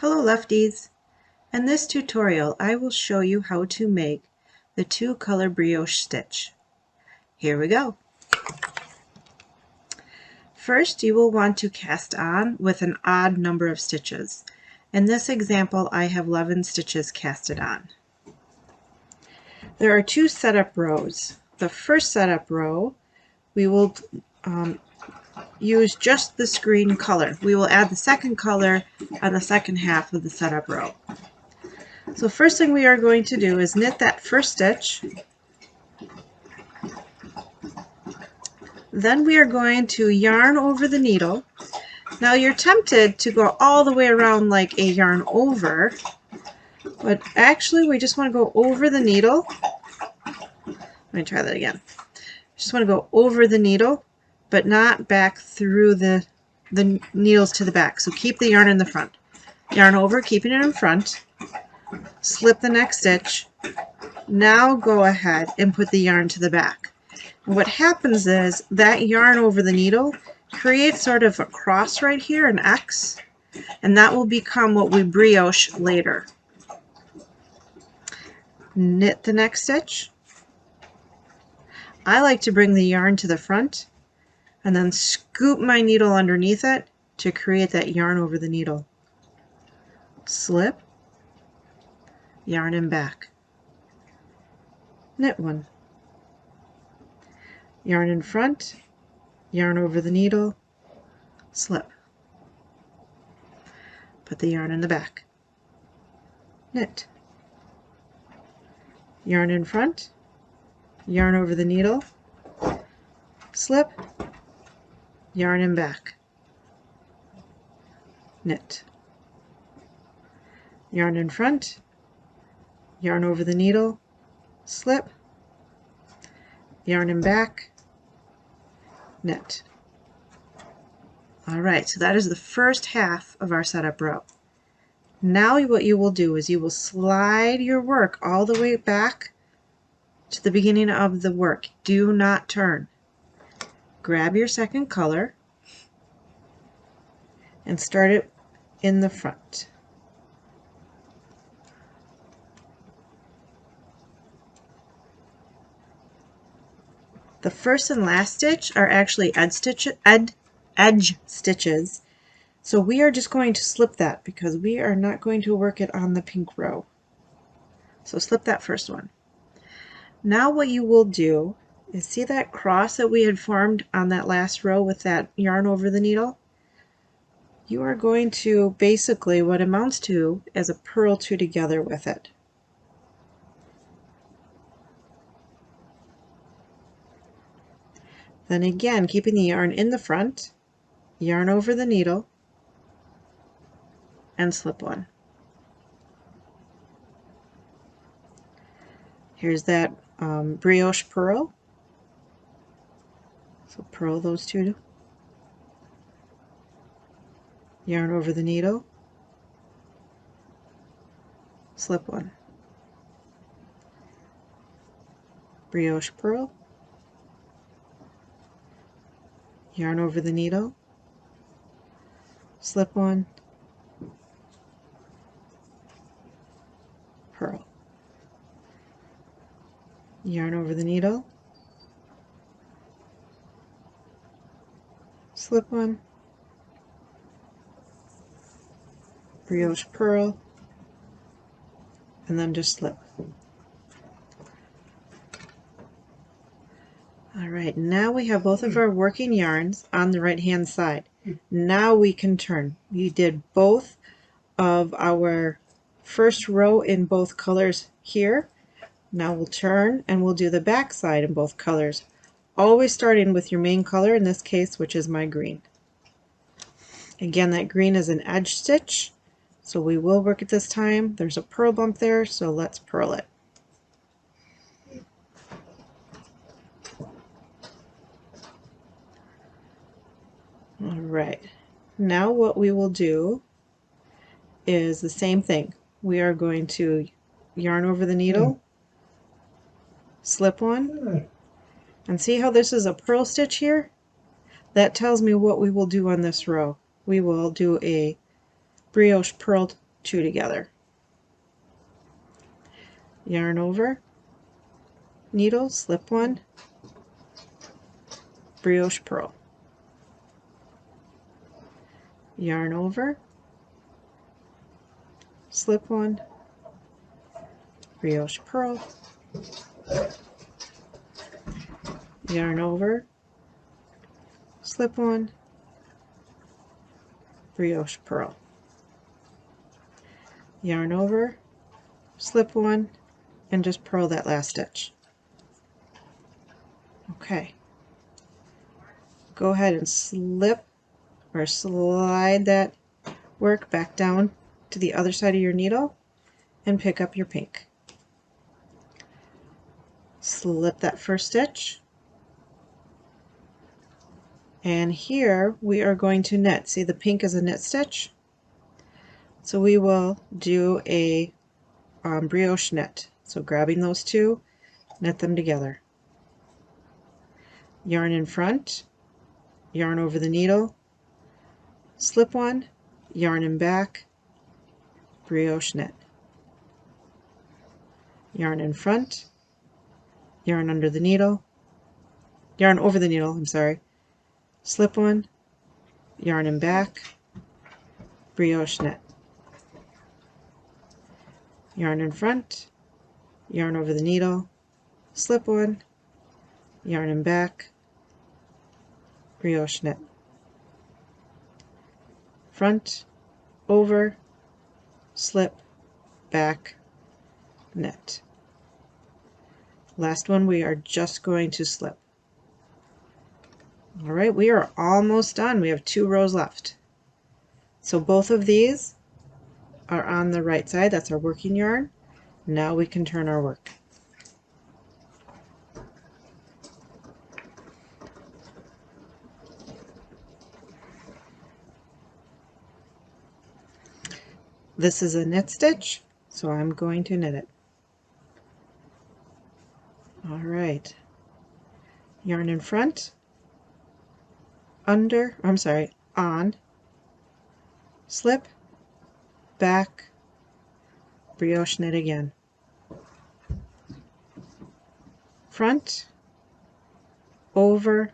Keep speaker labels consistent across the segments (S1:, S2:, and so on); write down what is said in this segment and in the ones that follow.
S1: Hello lefties! In this tutorial I will show you how to make the two-color brioche stitch. Here we go! First you will want to cast on with an odd number of stitches. In this example I have 11 stitches casted on. There are two setup rows. The first setup row we will use just this green color. We will add the second color on the second half of the setup row. So first thing we are going to do is knit that first stitch. Then we are going to yarn over the needle. Now you're tempted to go all the way around like a yarn over, but actually we just want to go over the needle. Let me try that again. Just want to go over the needle, but not back through the needles to the back. So keep the yarn in the front. Yarn over, keeping it in front. Slip the next stitch. Now go ahead and put the yarn to the back. And what happens is that yarn over the needle creates sort of a cross right here, an X, and that will become what we brioche later. Knit the next stitch. I like to bring the yarn to the front and then scoop my needle underneath it to create that yarn over the needle. Slip, yarn and back. Knit one. Yarn in front, yarn over the needle, slip. Put the yarn in the back. Knit. Yarn in front, yarn over the needle, slip, yarn in back. Knit. Yarn in front, yarn over the needle, slip, yarn in back, knit. Alright, so that is the first half of our setup row. Now what you will do is you will slide your work all the way back to the beginning of the work. Do not turn. Grab your second color and start it in the front. The first and last stitch are actually edge stitches, so we are just going to slip that because we are not going to work it on the pink row. So slip that first one. Now what you will do is see that cross that we had formed on that last row with that yarn over the needle? You are going to basically what amounts to as a purl two together with it. Then again, keeping the yarn in the front, yarn over the needle, and slip one. Here's that brioche purl. So purl those two. Yarn over the needle, slip one. Brioche purl. Yarn over the needle, slip one, purl. Yarn over the needle, slip one, brioche purl, and then just slip. Alright, now we have both of our working yarns on the right hand side. Now we can turn. We did both of our first row in both colors here. Now we'll turn and we'll do the back side in both colors. Always starting with your main color, in this case, which is my green. Again, that green is an edge stitch, so we will work it this time. There's a purl bump there, so let's purl it. Alright, now what we will do is the same thing. We are going to yarn over the needle, slip one, and see how this is a purl stitch here? That tells me what we will do on this row. We will do a brioche purled two together. Yarn over, needle, slip one, brioche purl. Yarn over, slip one, brioche purl. Yarn over, slip one, brioche purl. Yarn over, slip one, and just purl that last stitch. Okay. Go ahead and slip or slide that work back down to the other side of your needle and pick up your pink. Slip that first stitch, and here we are going to knit. See, the pink is a knit stitch, so we will do a brioche knit. So grabbing those two, knit them together. Yarn in front, yarn over the needle, slip one, yarn in back, brioche knit. Yarn in front, yarn under the needle, yarn over the needle, I'm sorry, slip one, yarn in back, brioche knit. Yarn in front, yarn over the needle, slip one, yarn in back, brioche knit. Front, over, slip, back, knit. Last one we are just going to slip. Alright, we are almost done. We have 2 rows left. So both of these are on the right side. That's our working yarn. Now we can turn our work. This is a knit stitch, so I'm going to knit it. Alright, yarn in front, under, I'm sorry, on, slip, back, brioche knit again. Front, over,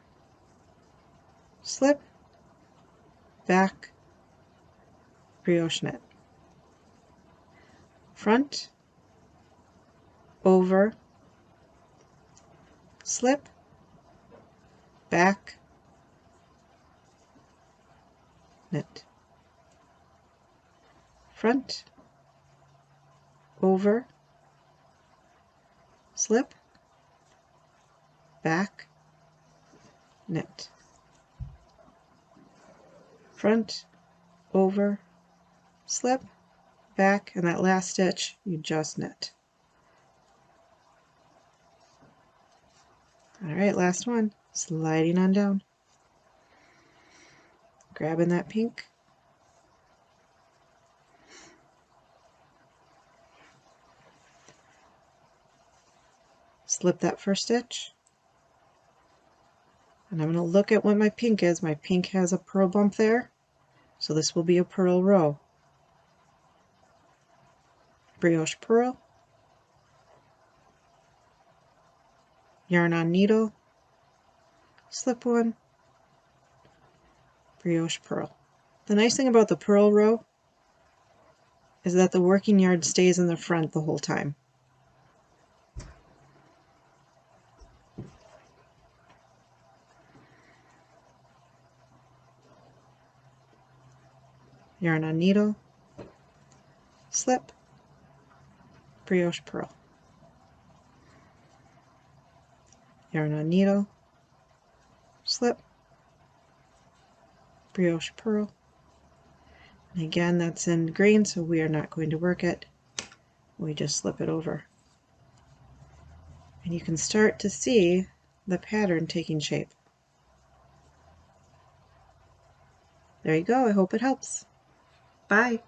S1: slip, back, brioche knit. Front, over, slip, back, knit. Front, over, slip, back, knit. Front, over, slip, back, and that last stitch you just knit. Alright, last one, sliding on down, grabbing that pink, slip that first stitch, and I'm going to look at what my pink is. My pink has a purl bump there, so this will be a purl row. Brioche purl, yarn on needle, slip one, brioche purl. The nice thing about the purl row is that the working yarn stays in the front the whole time. Yarn on needle, slip, brioche purl. Yarn on needle, slip, brioche purl. And again, that's in green, so we are not going to work it. We just slip it over. And you can start to see the pattern taking shape. There you go. I hope it helps. Bye.